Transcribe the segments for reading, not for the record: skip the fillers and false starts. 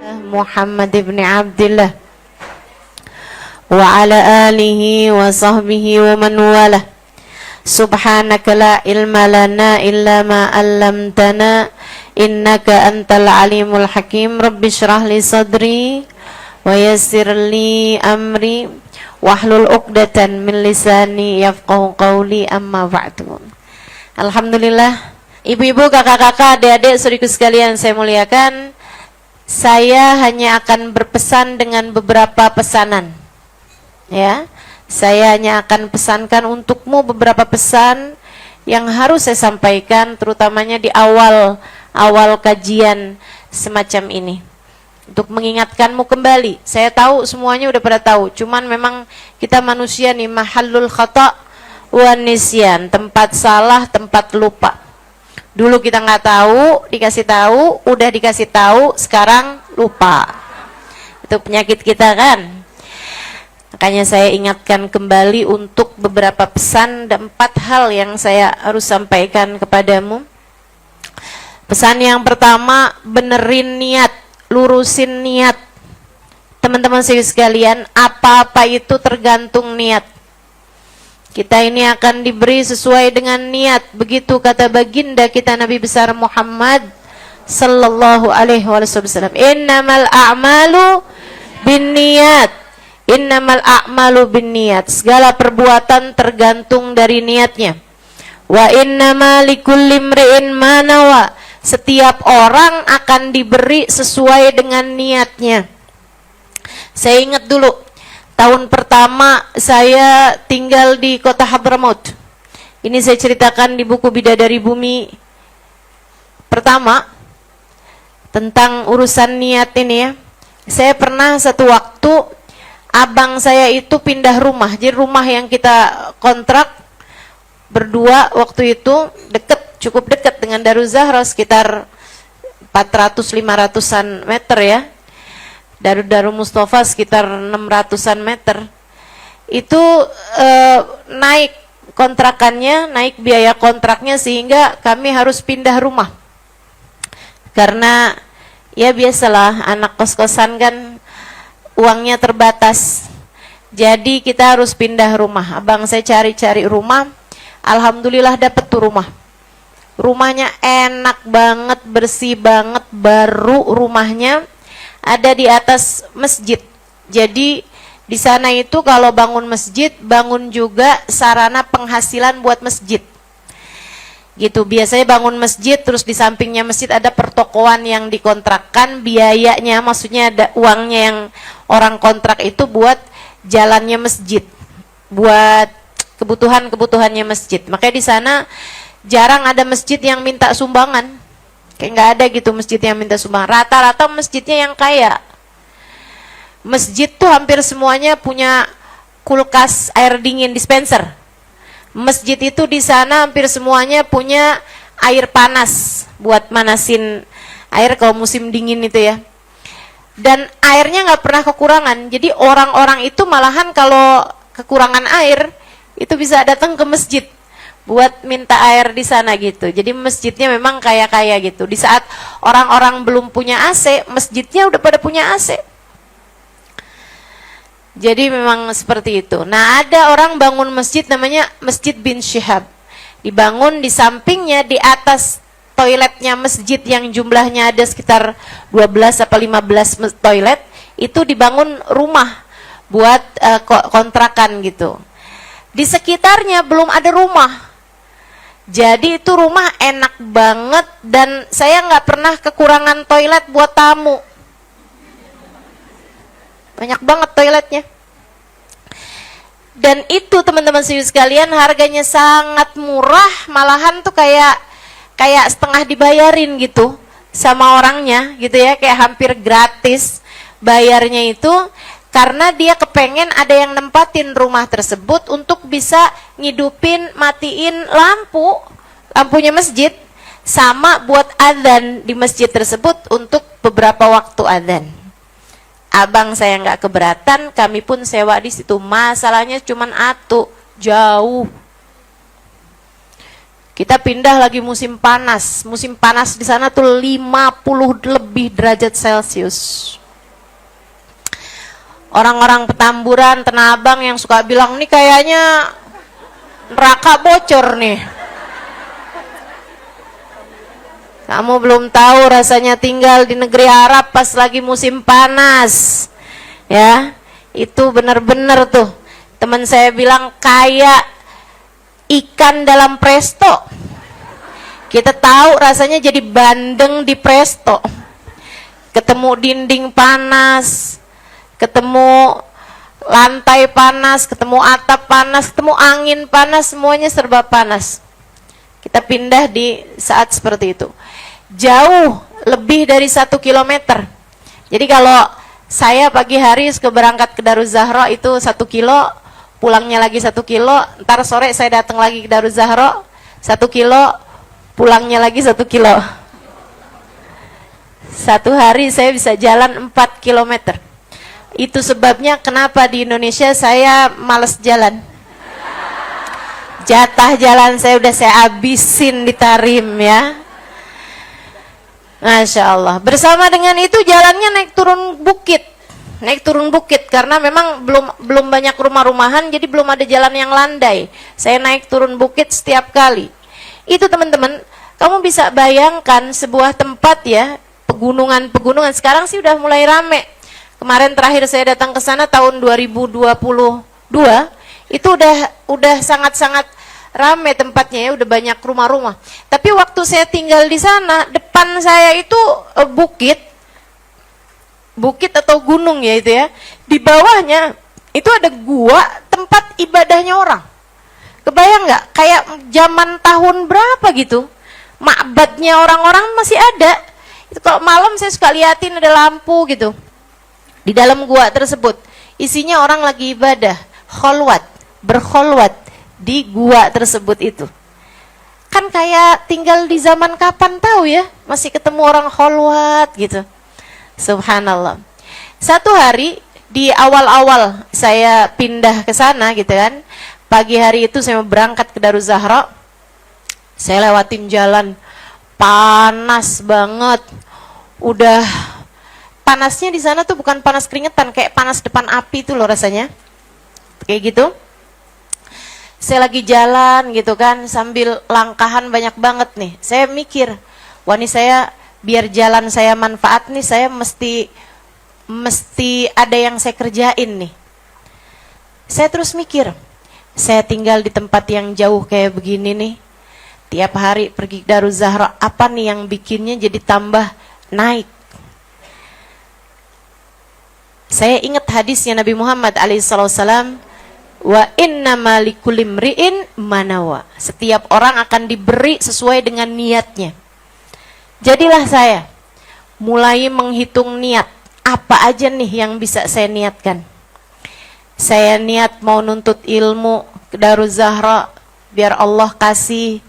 Muhammad ibn Abdullah wa ala alihi wa sahbihi wa man walah. Subhanaka la ilma lana illa ma 'allamtana innaka antal alimul hakim. Rabbi shrah li sadri wa yassir li amri wahlul 'uqdatan min lisani yafqahu qawli, amma ba'du. Alhamdulillah, ibu-ibu, kakak-kakak, adik-adik, saudaraku sekalian saya muliakan. Saya hanya akan berpesan dengan beberapa pesanan. Ya, saya hanya akan pesankan untukmu beberapa pesan yang harus saya sampaikan, terutamanya di awal kajian semacam ini, untuk mengingatkanmu kembali. Saya tahu semuanya udah pada tahu, cuman memang kita manusia nih, mahallul khata' wa nisyan, tempat salah, tempat lupa. Dulu kita nggak tahu, dikasih tahu, udah dikasih tahu, sekarang lupa. Itu penyakit kita kan. Makanya saya ingatkan kembali untuk beberapa pesan dan 4 hal yang saya harus sampaikan kepadamu. Pesan yang pertama, benerin niat, lurusin niat. Teman-teman sekalian, apa-apa itu tergantung niat. Kita ini akan diberi sesuai dengan niat. Begitu kata baginda kita Nabi besar Muhammad sallallahu alaihi wasallam, innamal a'malu binniyat. Innamal a'malu binniyat. Segala perbuatan tergantung dari niatnya. Wa innama likulli imri'in ma nawa. Setiap orang akan diberi sesuai dengan niatnya. Saya ingat dulu, tahun pertama saya tinggal di kota Hadramaut. Ini saya ceritakan di buku Bidadari Bumi pertama tentang urusan niat ini ya. Saya pernah satu waktu, abang saya itu pindah rumah. Jadi rumah yang kita kontrak berdua waktu itu cukup dekat dengan Darul Zahra, sekitar 400-500an meter ya. Darul Mustafa sekitar 600an meter. Itu naik kontrakannya, naik biaya kontraknya, sehingga kami harus pindah rumah. Karena ya biasalah, anak kos-kosan kan uangnya terbatas. Jadi kita harus pindah rumah. Abang saya cari-cari rumah, alhamdulillah dapet tuh rumah. Rumahnya enak banget, bersih banget, baru rumahnya ada di atas masjid. Jadi di sana itu kalau bangun masjid, bangun juga sarana penghasilan buat masjid. Gitu, biasanya bangun masjid, terus di sampingnya masjid ada pertokoan yang dikontrakkan, biayanya, maksudnya ada uangnya yang orang kontrak itu buat jalannya masjid, buat kebutuhannya masjid. Makanya di sana jarang ada masjid yang minta sumbangan, kayak nggak ada gitu masjid yang minta sumbangan. Rata-rata masjidnya yang kaya. Masjid tuh hampir semuanya punya kulkas air dingin dispenser. Masjid itu di sana hampir semuanya punya air panas buat manasin air kalau musim dingin itu ya. Dan airnya nggak pernah kekurangan. Jadi orang-orang itu malahan kalau kekurangan air itu bisa datang ke masjid buat minta air di sana gitu. Jadi masjidnya memang kaya-kaya gitu. Di saat orang-orang belum punya AC, masjidnya udah pada punya AC. Jadi memang seperti itu. Nah, ada orang bangun masjid namanya Masjid bin Syihab. Dibangun di sampingnya, di atas toiletnya masjid yang jumlahnya ada sekitar 12 atau 15 toilet, itu dibangun rumah buat kontrakan gitu. Di sekitarnya belum ada rumah. Jadi itu rumah enak banget, dan saya nggak pernah kekurangan toilet buat tamu. Banyak banget toiletnya. Dan itu teman-teman sekalian, harganya sangat murah, malahan tuh kayak setengah dibayarin gitu sama orangnya gitu ya, kayak hampir gratis bayarnya itu, karena dia kepengen ada yang nempatin rumah tersebut untuk bisa ngidupin, matiin lampunya masjid, sama buat adzan di masjid tersebut untuk beberapa waktu adzan. Abang saya nggak keberatan, kami pun sewa di situ. Masalahnya cuman jauh. Kita pindah lagi musim panas. Musim panas di sana tuh 50 lebih derajat Celcius. Orang-orang Petamburan, Tanah Abang yang suka bilang, nih kayaknya neraka bocor nih. Kamu belum tahu rasanya tinggal di negeri Arab pas lagi musim panas. Ya, itu benar-benar tuh. Teman saya bilang kayak ikan dalam presto. Kita tahu rasanya jadi bandeng di presto. Ketemu dinding panas, ketemu lantai panas, ketemu atap panas, ketemu angin panas, semuanya serba panas. Kita pindah di saat seperti itu. Jauh lebih dari 1 kilometer. Jadi kalau saya pagi hari suka berangkat ke Daruz Zahra itu 1 kilo, pulangnya lagi 1 kilo, ntar sore saya datang lagi ke Daruz Zahra 1 kilo, pulangnya lagi 1 kilo. Satu hari saya bisa jalan 4 kilometer. Itu sebabnya kenapa di Indonesia saya males jalan. Jatah jalan saya udah saya habisin di Tarim ya. Masya Allah. Bersama dengan itu jalannya naik turun bukit. Naik turun bukit karena memang belum banyak rumah-rumahan, jadi belum ada jalan yang landai. Saya naik turun bukit setiap kali. Itu teman-teman, kamu bisa bayangkan sebuah tempat ya, pegunungan-pegunungan. Sekarang sih udah mulai rame. Kemarin terakhir saya datang ke sana tahun 2022, itu udah sangat-sangat rame tempatnya ya, udah banyak rumah-rumah. Tapi waktu saya tinggal di sana, depan saya itu bukit atau gunung ya itu ya. Di bawahnya itu ada gua tempat ibadahnya orang. Kebayang nggak? Kayak zaman tahun berapa gitu? Ma'badnya orang-orang masih ada. Itu kalau malam saya suka liatin ada lampu gitu. Di dalam gua tersebut isinya orang lagi ibadah, berkholwat di gua tersebut itu. Kan kayak tinggal di zaman kapan tahu ya, masih ketemu orang kholwat gitu. Subhanallah. Satu hari di awal-awal saya pindah ke sana gitu kan. Pagi hari itu saya berangkat ke Daruz Zahra. Saya lewatin jalan panas banget. Udah panasnya di sana tuh bukan panas keringetan, kayak panas depan api tuh loh rasanya. Kayak gitu. Saya lagi jalan gitu kan, sambil langkahan banyak banget nih. Saya mikir, wah nih saya biar jalan saya manfaat nih, saya mesti ada yang saya kerjain nih. Saya terus mikir, saya tinggal di tempat yang jauh kayak begini nih, tiap hari pergi ke Daruz Zahra, apa nih yang bikinnya jadi tambah naik? Saya ingat hadisnya Nabi Muhammad SAW, wa innama likulli imri'in manawa. Setiap orang akan diberi sesuai dengan niatnya. Jadilah saya mulai menghitung niat, apa aja nih yang bisa saya niatkan. Saya niat mau nuntut ilmu ke Daruz Zahra, biar Allah kasih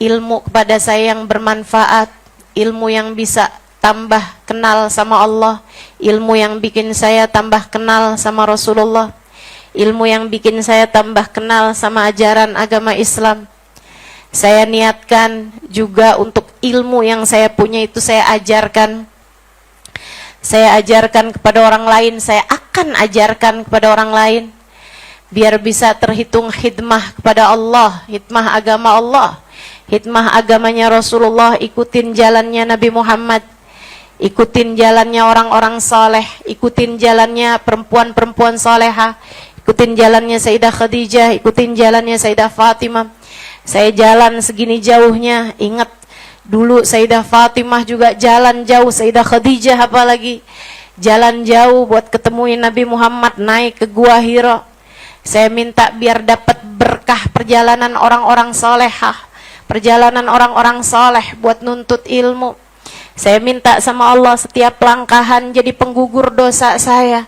ilmu kepada saya yang bermanfaat, ilmu yang bisa tambah kenal sama Allah, ilmu yang bikin saya tambah kenal sama Rasulullah, ilmu yang bikin saya tambah kenal sama ajaran agama Islam. Saya niatkan juga untuk ilmu yang saya punya itu saya ajarkan. Saya ajarkan kepada orang lain, saya akan ajarkan kepada orang lain. Biar bisa terhitung khidmah kepada Allah, khidmah agama Allah, khidmah agamanya Rasulullah, ikutin jalannya Nabi Muhammad, ikutin jalannya orang-orang soleh, ikutin jalannya perempuan-perempuan solehah, ikutin jalannya Sayyidah Khadijah, ikutin jalannya Sayyidah Fatimah. Saya jalan segini jauhnya, ingat dulu Sayyidah Fatimah juga jalan jauh, Sayyidah Khadijah apalagi jalan jauh buat ketemuin Nabi Muhammad, naik ke Gua Hira. Saya minta biar dapat berkah perjalanan orang-orang solehah, perjalanan orang-orang soleh buat nuntut ilmu. Saya minta sama Allah setiap langkahan jadi penggugur dosa saya.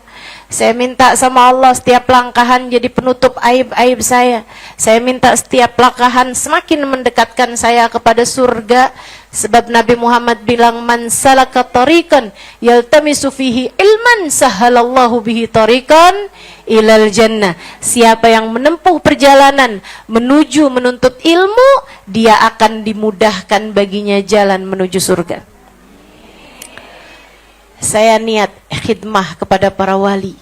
Saya minta sama Allah setiap langkahan jadi penutup aib-aib saya. Saya minta setiap langkahan semakin mendekatkan saya kepada surga. Sebab Nabi Muhammad bilang, man salaka tariqan yaltamisu fihi ilman sahalallahu bihi tariqan ilal jannah. Siapa yang menempuh perjalanan menuju menuntut ilmu, dia akan dimudahkan baginya jalan menuju surga. Saya niat khidmah kepada para wali.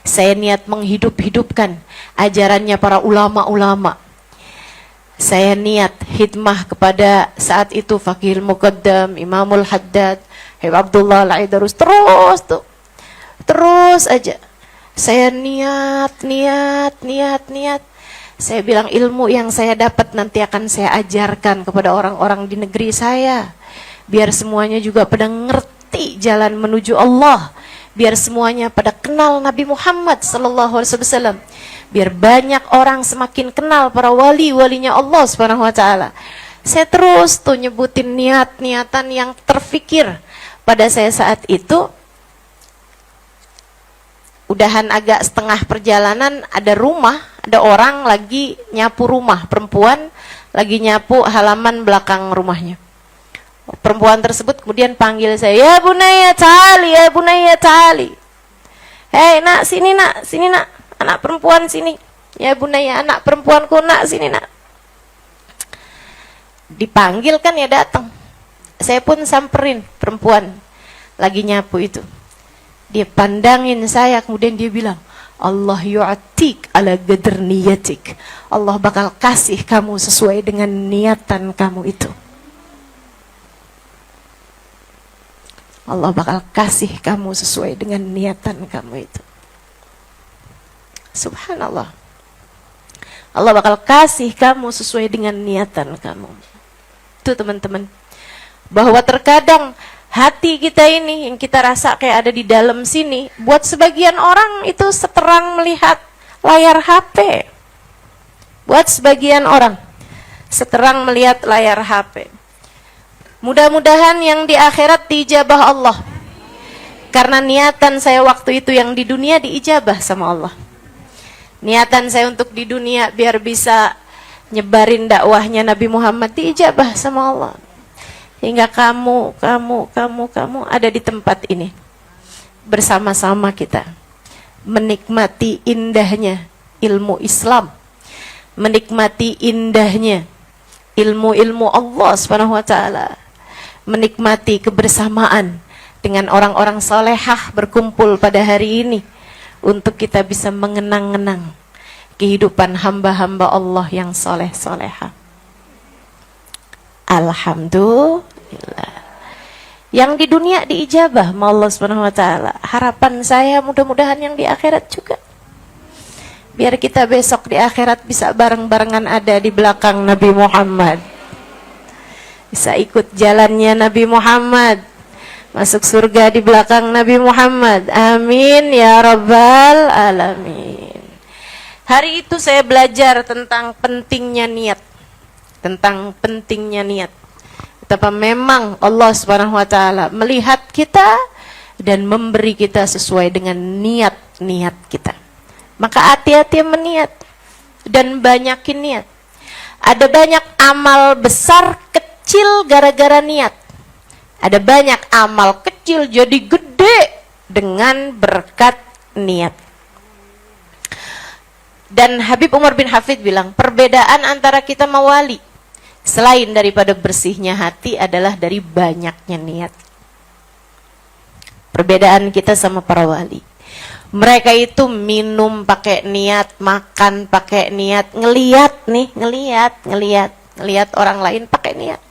Saya niat menghidup-hidupkan ajarannya para ulama-ulama. Saya niat khidmah kepada saat itu Faqihul Muqaddam, Imamul Haddad, Habib Abdullah Al-Aidarus. Terus aja. Saya niat. Saya bilang ilmu yang saya dapat nanti akan saya ajarkan kepada orang-orang di negeri saya. Biar semuanya juga pada ngerti jalan menuju Allah. Biar semuanya pada kenal Nabi Muhammad sallallahu alaihi wasallam. Biar banyak orang semakin kenal para wali-walinya Allah Subhanahu wa taala. Saya terus tuh nyebutin niat-niatan yang terfikir pada saya saat itu. Udahan agak setengah perjalanan, ada rumah, ada orang lagi nyapu rumah, perempuan lagi nyapu halaman belakang rumahnya. Perempuan tersebut kemudian panggil saya, ya bunaya ta'ali, ya bunaya ta'ali. Hei nak, sini nak, anak perempuan sini. Ya bunaya, anak perempuanku nak, sini nak. Dipanggil kan ya datang. Saya pun samperin perempuan lagi nyapu itu. Dia pandangin saya, kemudian dia bilang, Allah yu'atik ala qadr niyatik. Allah bakal kasih kamu sesuai dengan niatan kamu itu. Allah bakal kasih kamu sesuai dengan niatan kamu itu. Subhanallah. Allah bakal kasih kamu sesuai dengan niatan kamu. Itu teman-teman. Bahwa terkadang hati kita ini yang kita rasa kayak ada di dalam sini, buat sebagian orang itu seterang melihat layar HP. Buat sebagian orang seterang melihat layar HP. Mudah-mudahan yang di akhirat diijabah Allah. Karena niatan saya waktu itu yang di dunia diijabah sama Allah. Niatan saya untuk di dunia biar bisa nyebarin dakwahnya Nabi Muhammad diijabah sama Allah. Hingga kamu ada di tempat ini. Bersama-sama kita menikmati indahnya ilmu Islam. Menikmati indahnya ilmu-ilmu Allah Subhanahu wa taala. Menikmati kebersamaan dengan orang-orang salehah berkumpul pada hari ini untuk kita bisa mengenang-enang kehidupan hamba-hamba Allah yang saleh-salehah. Alhamdulillah. Yang di dunia diijabah sama Allah Subhanahu wa taala. Harapan saya mudah-mudahan yang di akhirat juga. Biar kita besok di akhirat bisa bareng-barengan ada di belakang Nabi Muhammad. Bisa ikut jalannya Nabi Muhammad, masuk surga di belakang Nabi Muhammad. Amin ya rabbal alamin. Hari itu saya belajar tentang pentingnya niat. Tentang pentingnya niat. Betapa memang Allah Subhanahu wa taala melihat kita dan memberi kita sesuai dengan niat-niat kita. Maka hati-hati meniat dan banyakin niat. Ada banyak amal besar kecil gara-gara niat. Ada banyak amal kecil jadi gede dengan berkat niat. Dan Habib Umar bin Hafid bilang, perbedaan antara kita sama wali selain daripada bersihnya hati adalah dari banyaknya niat. Perbedaan kita sama para wali, mereka itu minum pakai niat, makan pakai niat, ngelihat orang lain pakai niat.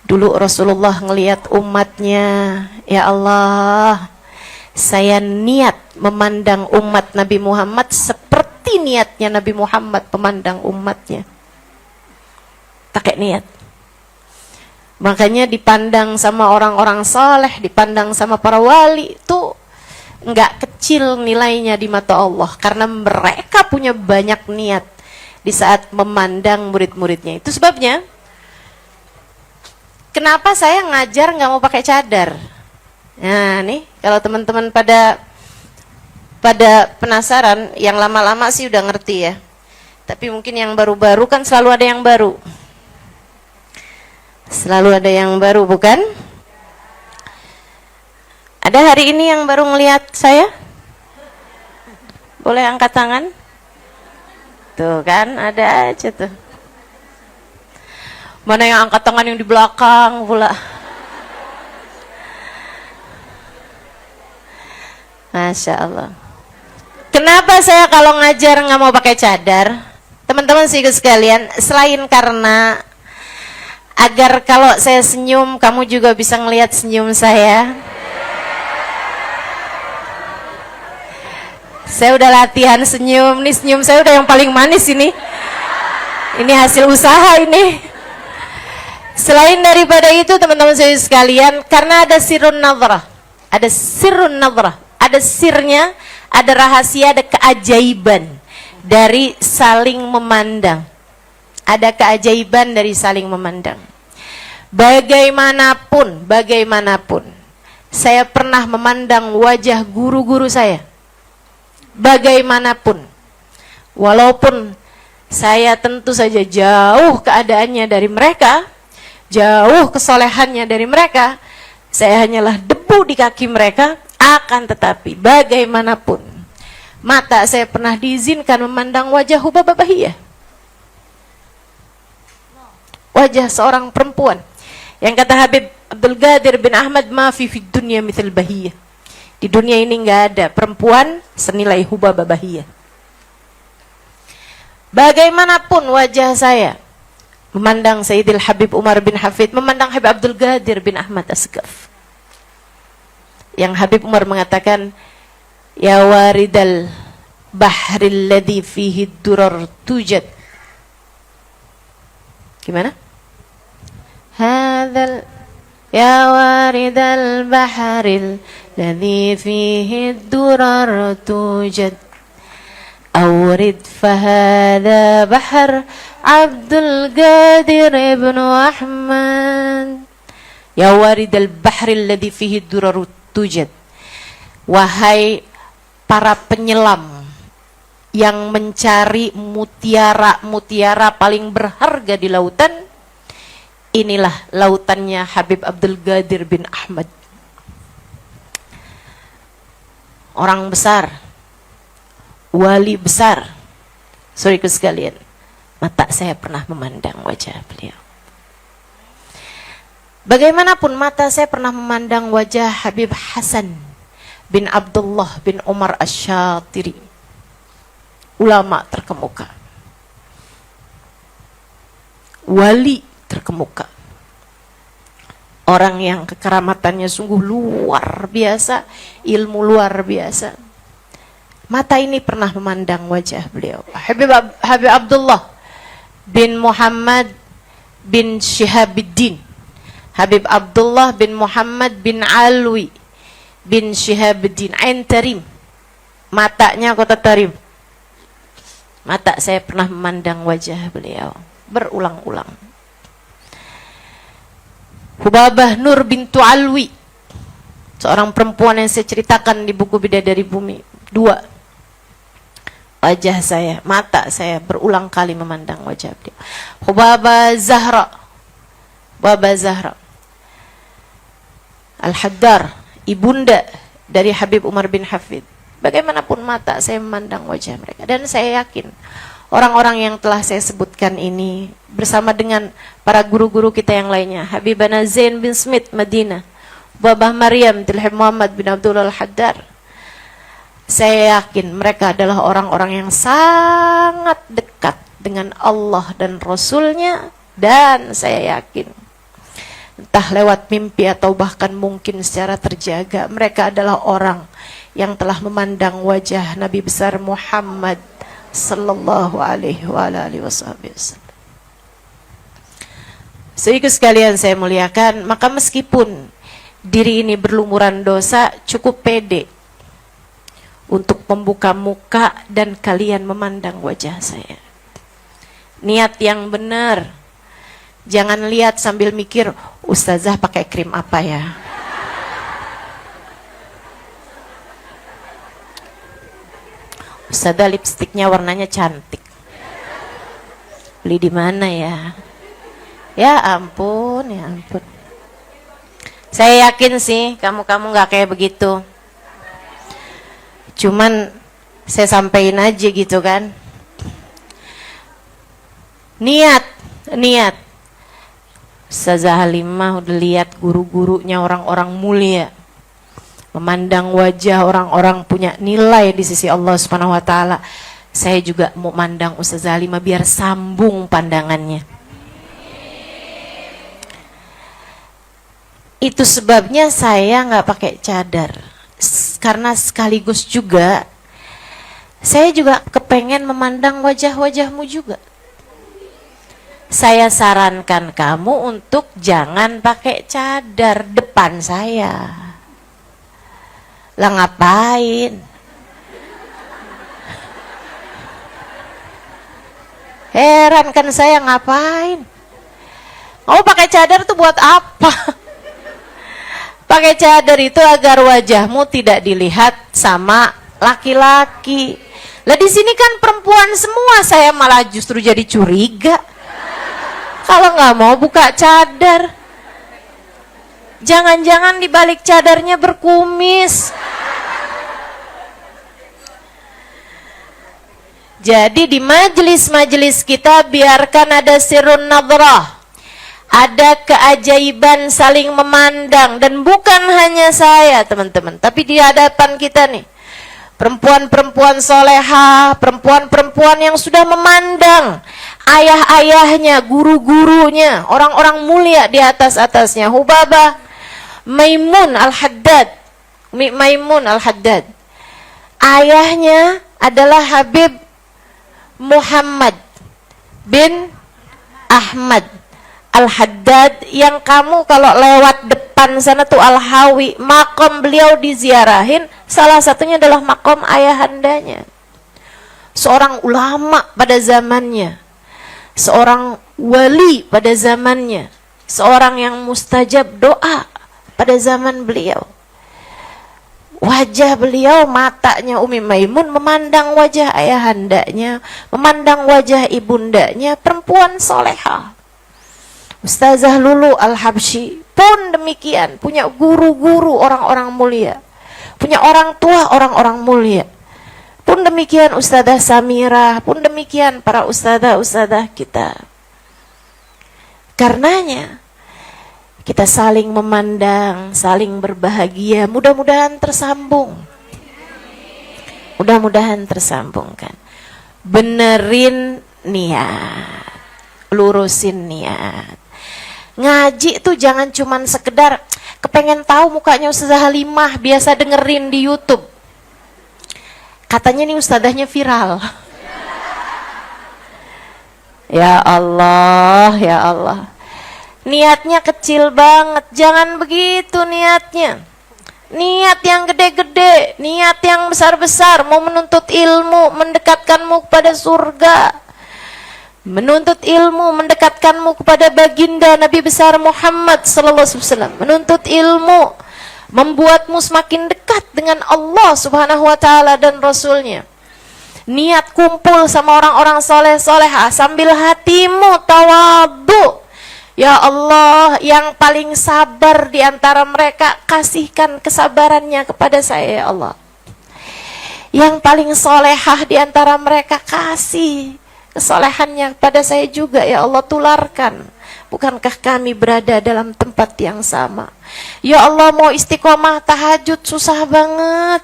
Dulu Rasulullah ngelihat umatnya, ya Allah, saya niat memandang umat Nabi Muhammad seperti niatnya Nabi Muhammad memandang umatnya. Pakai niat. Makanya dipandang sama orang-orang saleh, dipandang sama para wali itu enggak kecil nilainya di mata Allah, karena mereka punya banyak niat di saat memandang murid-muridnya. Itu sebabnya kenapa saya ngajar nggak mau pakai cadar. Nah, nih kalau teman-teman pada penasaran, yang lama-lama sih udah ngerti ya. Tapi mungkin yang baru-baru kan selalu ada yang baru. Selalu ada yang baru, bukan? Ada hari ini yang baru ngelihat saya? Boleh angkat tangan? Tuh kan, ada aja tuh. Mana yang angkat tangan yang di belakang pula? Masya Allah. Kenapa saya kalau ngajar nggak mau pakai cadar? Teman-teman sih sekalian, selain karena agar kalau saya senyum, kamu juga bisa ngelihat senyum saya. Saya udah latihan senyum, nih senyum saya udah yang paling manis ini. Ini hasil usaha ini. Selain daripada itu teman-teman saya sekalian, karena ada sirun nazrah. Ada sirun nazrah. Ada sirnya, ada rahasia, ada keajaiban dari saling memandang. Ada keajaiban dari saling memandang. Bagaimanapun, saya pernah memandang wajah guru-guru saya. Bagaimanapun, walaupun saya tentu saja jauh keadaannya dari mereka, jauh kesolehannya dari mereka, saya hanyalah debu di kaki mereka, akan tetapi bagaimanapun mata saya pernah diizinkan memandang wajah Hubabah Bahiyah, wajah seorang perempuan yang kata Habib Abdul Qadir bin Ahmad, ma fi fid dunya mithal Bahiyah. Di dunia ini nggak ada perempuan senilai Hubabah Bahiyah. Bagaimanapun wajah saya memandang Sayyidil Habib Umar bin Hafid, memandang Habib Abdul Qadir bin Ahmad Asgaf. Yang Habib Umar mengatakan, ya waridal bahril ladhi fihi durar tujad. Gimana? Hadzal ya waridal bahril ladhi fihi durar tujad. Awrid fahada bahr Abdul Qadir ibn Ahmad. Ya waridal bahril ladhi fihi durar tujad. Wahai para penyelam yang mencari mutiara-mutiara paling berharga di lautan, inilah lautannya Habib Abdul Qadir bin Ahmad. Orang besar, wali besar. Saudaraku sekalian, mata saya pernah memandang wajah beliau. Bagaimanapun mata saya pernah memandang wajah Habib Hasan bin Abdullah bin Umar Asy-Syatiri, ulama terkemuka, wali terkemuka, orang yang kekeramatannya sungguh luar biasa, ilmu luar biasa. Mata ini pernah memandang wajah beliau. Habib Abdullah bin Muhammad bin Syihabuddin, Habib Abdullah bin Muhammad bin Alwi bin Syihabuddin Ain Tarim, matanya kota Tarim. Mata saya pernah memandang wajah beliau berulang-ulang. Hubabah Nur bintu Alwi, seorang perempuan yang saya ceritakan di buku Bidadari Bumi 2. Wajah saya, mata saya berulang kali memandang wajah beliau. Hubabah Zahra, Hubabah Zahra Al-Haddar, ibunda dari Habib Umar bin Hafid. Bagaimanapun mata saya memandang wajah mereka. Dan saya yakin orang-orang yang telah saya sebutkan ini bersama dengan para guru-guru kita yang lainnya, Habibana Zain bin Smith Madinah, Babah Maryam Tilhib Muhammad bin Abdullah Al-Haddar, saya yakin mereka adalah orang-orang yang sangat dekat dengan Allah dan Rasulnya. Dan saya yakin entah lewat mimpi atau bahkan mungkin secara terjaga, mereka adalah orang yang telah memandang wajah Nabi besar Muhammad sallallahu alaihi wasallam. Saudaraku sekalian saya muliakan, maka meskipun diri ini berlumuran dosa, cukup pede untuk membuka muka dan kalian memandang wajah saya. Niat yang benar. Jangan lihat sambil mikir, ustazah pakai krim apa ya? Ustazah lipstiknya warnanya cantik. Beli di mana ya? Ya ampun, ya ampun. Saya yakin sih kamu nggak kayak begitu. Cuman saya sampein aja gitu kan. Niat. Ustazah Halimah udah lihat guru-gurunya orang-orang mulia. Memandang wajah orang-orang punya nilai di sisi Allah Subhanahu wa taala. Saya juga mau mandang Ustazah Halimah biar sambung pandangannya. Itu sebabnya saya nggak pakai cadar. Karena sekaligus juga saya juga kepengen memandang wajah-wajahmu juga. Saya sarankan kamu untuk jangan pakai cadar depan saya. Lah ngapain? Heran kan saya, ngapain? Oh, pakai cadar tuh buat apa? Pakai cadar itu agar wajahmu tidak dilihat sama laki-laki. Lah di sini kan perempuan semua, saya malah justru jadi curiga. Kalau nggak mau buka cadar, jangan-jangan di balik cadarnya berkumis. Jadi di majelis-majelis kita biarkan ada sirrun nadrah, ada keajaiban saling memandang. Dan bukan hanya saya teman-teman, tapi di hadapan kita nih perempuan-perempuan soleha, perempuan-perempuan yang sudah memandang ayah-ayahnya, guru-gurunya, orang-orang mulia di atas-atasnya. Hubabah Maimun Al-Haddad, ayahnya adalah Habib Muhammad bin Ahmad Al-Haddad, yang kamu kalau lewat depan sana tuh Al-Hawi, makom beliau diziarahin, salah satunya adalah makom ayahandanya. Seorang ulama pada zamannya, seorang wali pada zamannya, seorang yang mustajab doa pada zaman beliau. Wajah beliau, matanya Umi Maimun memandang wajah ayahandanya, memandang wajah ibundanya, perempuan soleha. Ustazah Lulu Al-Habsyi pun demikian, punya guru-guru orang-orang mulia, punya orang tua orang-orang mulia. Pun demikian Ustazah Samirah, pun demikian para ustazah-ustazah kita. Karenanya kita saling memandang, saling berbahagia, mudah-mudahan tersambung. Mudah-mudahan tersambung kan. Benerin niat, lurusin niat. Ngaji tuh jangan cuman sekedar kepengen tahu mukanya Ustazah Halimah, biasa dengerin di YouTube. Katanya nih ustazahnya viral. Ya Allah, ya Allah. Niatnya kecil banget, jangan begitu niatnya. Niat yang gede-gede, niat yang besar-besar, mau menuntut ilmu, mendekatkanmu kepada surga. Menuntut ilmu mendekatkanmu kepada baginda Nabi besar Muhammad sallallahu alaihi wasallam. Menuntut ilmu membuatmu semakin dekat dengan Allah Subhanahu wa taala dan Rasulnya. Niat kumpul sama orang-orang soleh-solehah sambil hatimu tawadhu. Ya Allah, yang paling sabar di antara mereka, kasihkan kesabarannya kepada saya ya Allah. Yang paling solehah di antara mereka, kasih kesolehannya kepada saya juga ya Allah, tularkan. Bukankah kami berada dalam tempat yang sama? Ya Allah, mau istiqomah tahajud susah banget.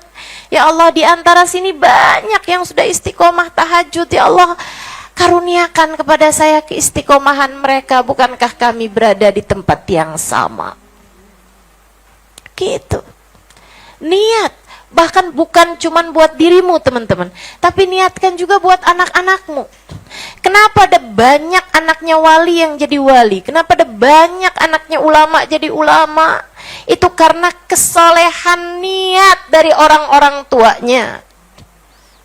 Ya Allah, di antara sini banyak yang sudah istiqomah tahajud. Ya Allah, karuniakan kepada saya keistiqomahan mereka. Bukankah kami berada di tempat yang sama? Gitu. Niat. Bahkan bukan cuman buat dirimu teman-teman, tapi niatkan juga buat anak-anakmu. Kenapa ada banyak anaknya wali yang jadi wali? Kenapa ada banyak anaknya ulama jadi ulama? Itu karena kesolehan niat dari orang-orang tuanya.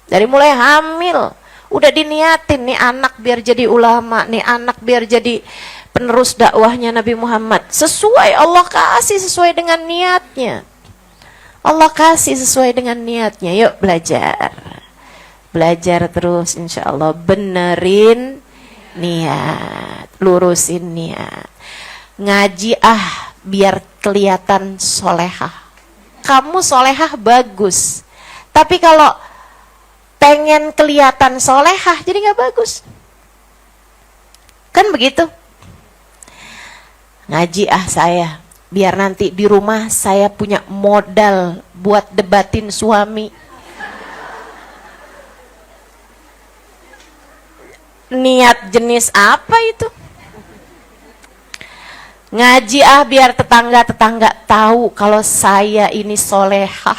Dari mulai hamil udah diniatin, nih anak biar jadi ulama, nih anak biar jadi penerus dakwahnya Nabi Muhammad. Sesuai Allah kasih sesuai dengan niatnya. Allah kasih sesuai dengan niatnya. Yuk belajar. Belajar terus insya Allah. Benerin niat, lurusin niat. Ngaji biar kelihatan solehah. Kamu solehah bagus, tapi kalau pengen kelihatan solehah jadi gak bagus. Kan begitu. Ngaji saya, biar nanti di rumah saya punya modal buat debatin suami. Niat jenis apa itu? Ngaji biar tetangga-tetangga tahu kalau saya ini soleha.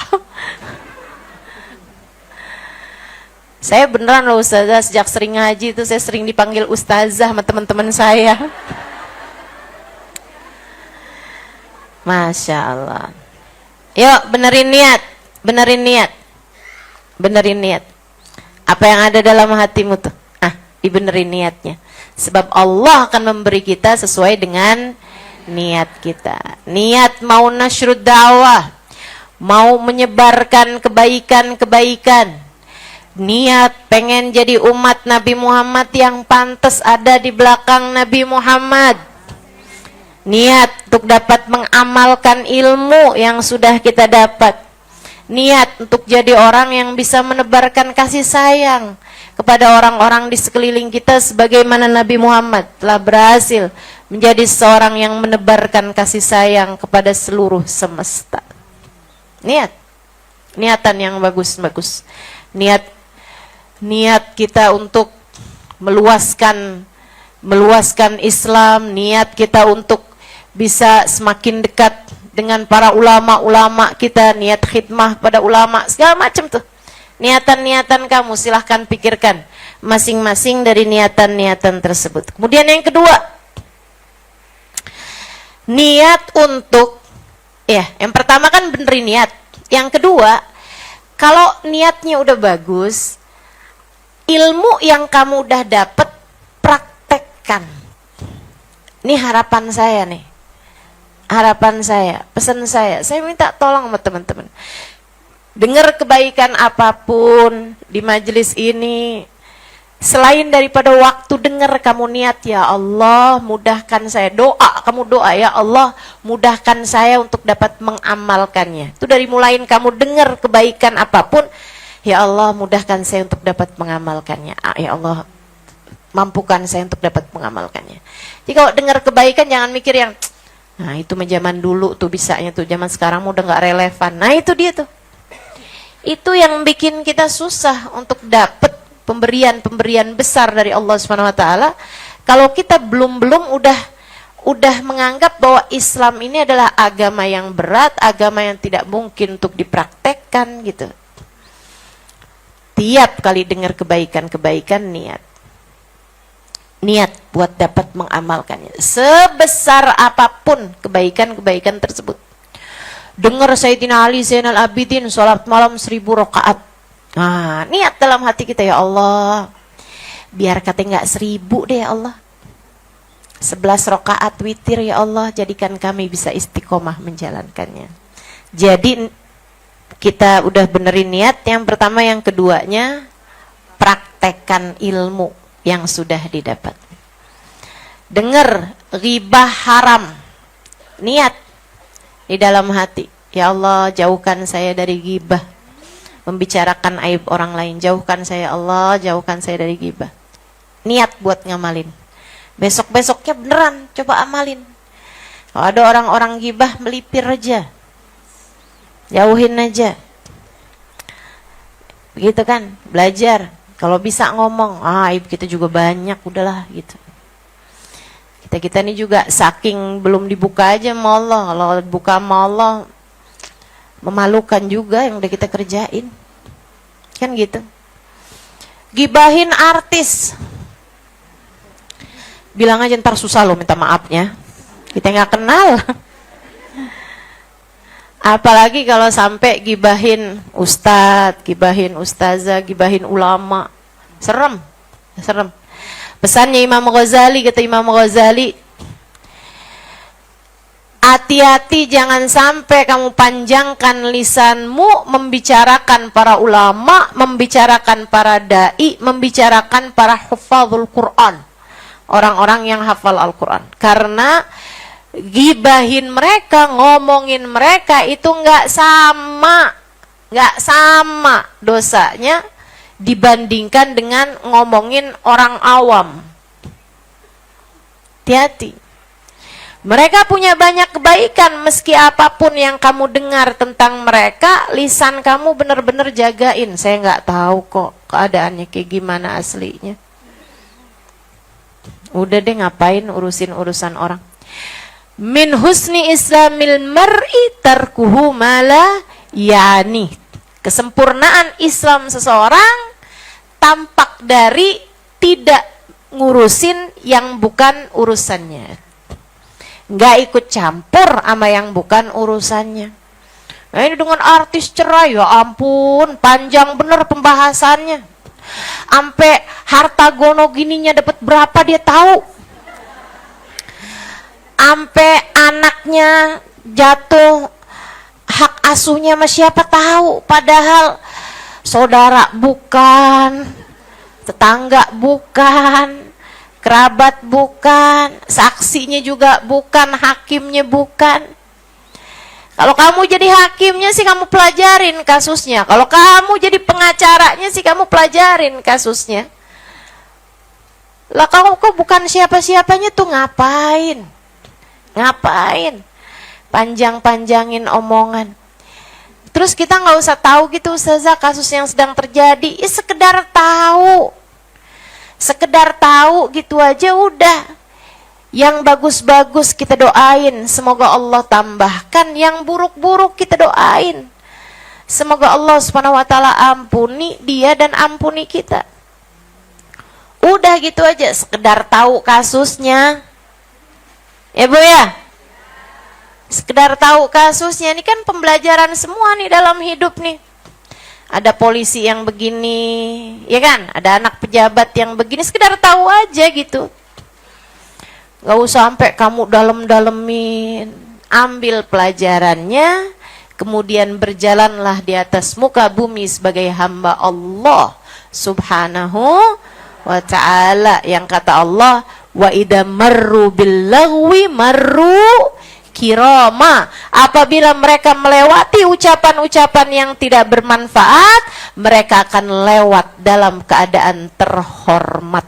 Saya beneran loh ustazah, sejak sering ngaji itu saya sering dipanggil ustazah sama teman-teman saya. Masya Allah. Yuk benerin niat, benerin niat, benerin niat. Apa yang ada dalam hatimu tuh? Dibenerin niatnya. Sebab Allah akan memberi kita sesuai dengan niat kita. Niat mau nasyrud dakwah, mau menyebarkan kebaikan-kebaikan. Niat pengen jadi umat Nabi Muhammad yang pantas ada di belakang Nabi Muhammad. Niat untuk dapat mengamalkan ilmu yang sudah kita dapat. Niat untuk jadi orang yang bisa menebarkan kasih sayang kepada orang-orang di sekeliling kita sebagaimana Nabi Muhammad telah berhasil menjadi seorang yang menebarkan kasih sayang kepada seluruh semesta. Niat, niatan yang bagus-bagus. Niat kita untuk meluaskan Islam, niat kita untuk bisa semakin dekat dengan para ulama-ulama kita, niat khidmah pada ulama, segala macam tuh. Niatan-niatan kamu silahkan pikirkan masing-masing dari niatan-niatan tersebut. Kemudian yang kedua, niat untuk, yang pertama kan benerin niat. Yang kedua, kalau niatnya udah bagus, ilmu yang kamu udah dapat praktekkan. Ini harapan saya nih. Harapan saya, pesan saya minta tolong sama teman-teman. Dengar kebaikan apapun di majelis ini, selain daripada waktu dengar, kamu niat, ya Allah mudahkan saya. Kamu doa, ya Allah mudahkan saya untuk dapat mengamalkannya. Itu dari mulain kamu dengar kebaikan apapun, ya Allah mudahkan saya untuk dapat mengamalkannya. Ya Allah mampukan saya untuk dapat mengamalkannya. Jadi kalau dengar kebaikan jangan mikir yang, nah itu mah zaman dulu tuh bisanya tuh, zaman sekarang udah gak relevan. Nah itu dia tuh. Itu yang bikin kita susah untuk dapat pemberian-pemberian besar dari Allah Subhanahu wa taala. Kalau kita belum udah menganggap bahwa Islam ini adalah agama yang berat, agama yang tidak mungkin untuk dipraktekkan gitu. Tiap kali dengar kebaikan-kebaikan, niat buat dapat mengamalkannya. Sebesar apapun kebaikan-kebaikan tersebut. Dengar Sayyidina Ali Zainal Abidin sholat malam 1000 rakaat. Nah, niat dalam hati kita, ya Allah, biar kata nggak 1000 deh ya Allah, 11 rakaat witir ya Allah, jadikan kami bisa istiqomah menjalankannya. Jadi kita udah benerin niat yang pertama, yang keduanya praktekkan ilmu yang sudah didapat. Dengar ghibah haram, niat di dalam hati, ya Allah jauhkan saya dari ghibah, membicarakan aib orang lain. Jauhkan saya Allah, jauhkan saya dari ghibah. Niat buat ngamalin. Besok-besoknya beneran coba amalin. Kalau ada orang-orang ghibah, melipir aja, jauhin aja. Begitu kan, belajar. Kalau bisa ngomong, aib kita juga banyak, udahlah gitu. Kita ini juga saking belum dibuka aja sama Allah. Kalau buka sama Allah, memalukan juga yang udah kita kerjain. Kan gitu. Gibahin artis, bilang aja ntar susah lo minta maafnya, kita nggak kenal. Apalagi kalau sampai gibahin ustadz, gibahin ustazah, gibahin ulama, serem. Pesannya Imam Ghazali, kata Imam Ghazali, Hati-hati jangan sampai kamu panjangkan lisanmu membicarakan para ulama, membicarakan para dai, membicarakan para hufadzul Quran, orang-orang yang hafal Al-Quran. Karena gibahin mereka, ngomongin mereka itu nggak sama dosanya dibandingkan dengan ngomongin orang awam. Hati-hati. Mereka punya banyak kebaikan, meski apapun yang kamu dengar tentang mereka, lisan kamu benar-benar jagain. Saya nggak tahu kok keadaannya kayak gimana aslinya. Udah deh, ngapain urusin urusan orang. Min husni islamil mar'i tarkuhu mala yani. Kesempurnaan Islam seseorang tampak dari tidak ngurusin yang bukan urusannya. Nggak ikut campur sama yang bukan urusannya. Nah, ini dengan artis cerai, ya ampun, panjang bener pembahasannya. Sampai harta gono gininya dapat berapa dia tahu. Sampai anaknya jatuh hak asuhnya sama siapa tahu. Padahal saudara bukan, tetangga bukan, kerabat bukan, saksinya juga bukan, hakimnya bukan. Kalau kamu jadi hakimnya sih kamu pelajarin kasusnya. Kalau kamu jadi pengacaranya sih kamu pelajarin kasusnya. Lah kamu kok bukan siapa-siapanya tuh ngapain? Ngapain? Panjang-panjangin omongan. Terus kita nggak usah tahu gitu Ustazah kasus yang sedang terjadi. Ya sekedar tahu. Sekedar tahu gitu aja udah. Yang bagus-bagus kita doain, semoga Allah tambahkan. Yang buruk-buruk kita doain, semoga Allah Subhanahu wa taala ampuni dia dan ampuni kita. Udah gitu aja, sekedar tahu kasusnya. Ya Bu ya? Sekedar tahu kasusnya, ini kan pembelajaran semua nih dalam hidup nih. Ada polisi yang begini, ya kan? Ada anak pejabat yang begini, sekedar tahu aja gitu. Gak usah sampai kamu dalam-dalemin. Ambil pelajarannya, kemudian berjalanlah di atas muka bumi sebagai hamba Allah Subhanahu wa ta'ala. Yang kata Allah, wa idza marru bil lagwi marru kirama. Apabila mereka melewati ucapan-ucapan yang tidak bermanfaat, mereka akan lewat dalam keadaan terhormat.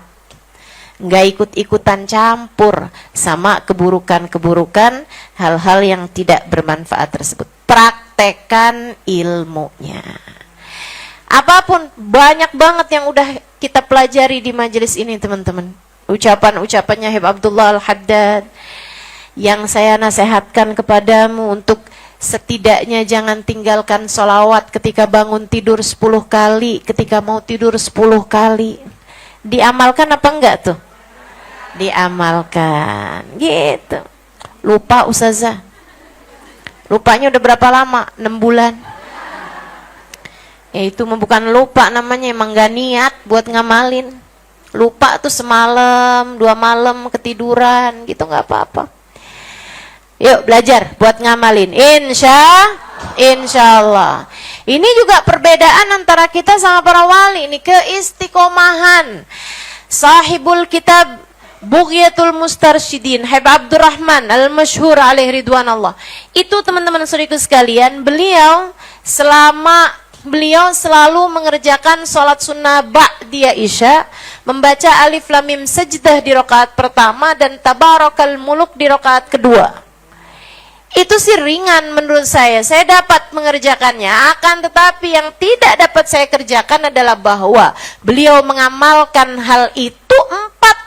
Nggak ikut-ikutan campur sama keburukan-keburukan, hal-hal yang tidak bermanfaat tersebut. Praktekan ilmunya. Apapun, banyak banget yang udah kita pelajari di majelis ini teman-teman. Ucapan-ucapannya Habib Abdullah Al-Haddad yang saya nasihatkan kepadamu untuk setidaknya jangan tinggalkan sholawat ketika bangun tidur 10 kali, ketika mau tidur 10 kali. Diamalkan apa enggak tuh? Diamalkan gitu. Lupa Ustazah. Lupanya udah berapa lama? 6 bulan. Ya itu bukan lupa namanya, emang gak niat buat ngamalin. Lupa tuh semalam, 2 malam ketiduran gitu, gak apa-apa. Yuk belajar buat ngamalin. Insya Allah. Ini juga perbedaan antara kita sama para wali. Ini keistiqomahan. Sahibul kitab Bughyatul Mustarsyidin Habib Abdurrahman Al-Masyhur alaihi ridwanallah. Itu teman-teman saudaraku sekalian, beliau selalu mengerjakan sholat sunnah ba'diyah isya, membaca alif lam mim sajdah di rakaat pertama dan tabarakal muluk di rakaat kedua. Itu sih ringan menurut saya dapat mengerjakannya. Akan tetapi yang tidak dapat saya kerjakan adalah bahwa beliau mengamalkan hal itu